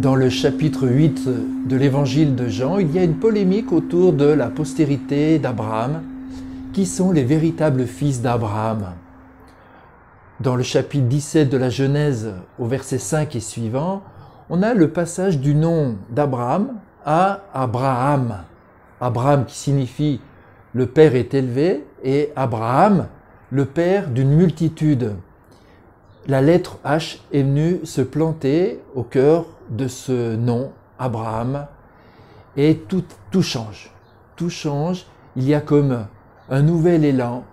Dans le chapitre 8 de l'évangile de Jean, il y a une polémique autour de la postérité d'Abraham. Qui sont les véritables fils d'Abraham? Dans le chapitre 17 de la Genèse, au verset 5 et suivant, on a le passage du nom d'Abraham à Abraham. Abraham qui signifie « le Père est élevé » et Abraham, le Père d'une multitude. La lettre H est venue se planter au cœur de ce nom, Abraham, et tout change. Tout change, il y a comme un nouvel élan,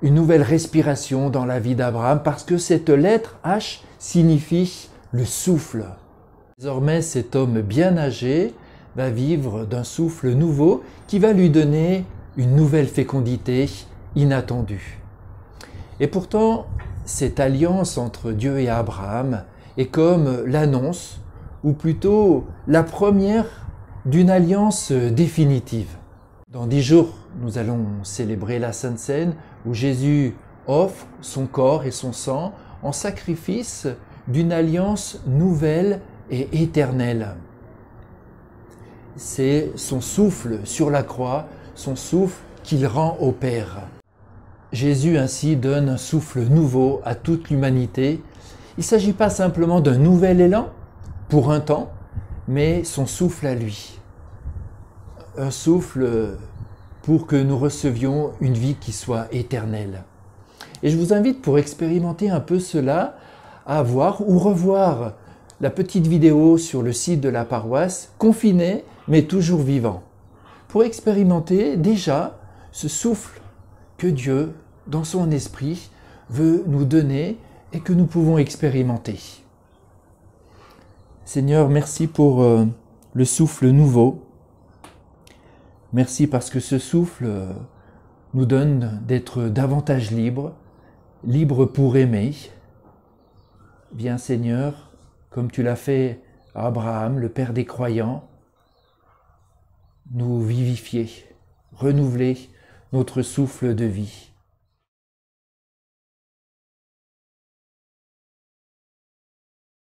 une nouvelle respiration dans la vie d'Abraham, parce que cette lettre H signifie le souffle. Désormais, cet homme bien âgé va vivre d'un souffle nouveau qui va lui donner une nouvelle fécondité inattendue. Et pourtant, cette alliance entre Dieu et Abraham est comme l'annonce, ou plutôt la première d'une alliance définitive. Dans 10 jours, nous allons célébrer la Sainte Seine où Jésus offre son corps et son sang en sacrifice d'une alliance nouvelle et éternelle. C'est son souffle sur la croix, son souffle qu'il rend au Père. Jésus ainsi donne un souffle nouveau à toute l'humanité. Il ne s'agit pas simplement d'un nouvel élan pour un temps, mais son souffle à lui. Un souffle pour que nous recevions une vie qui soit éternelle. Et je vous invite pour expérimenter un peu cela à voir ou revoir la petite vidéo sur le site de la paroisse, confiné mais toujours vivant, pour expérimenter déjà ce souffle que Dieu, dans son esprit, veut nous donner et que nous pouvons expérimenter. Seigneur, merci pour le souffle nouveau. Merci parce que ce souffle nous donne d'être davantage libres, libres pour aimer. Viens Seigneur, comme tu l'as fait à Abraham, le Père des croyants, nous vivifier, renouveler notre souffle de vie.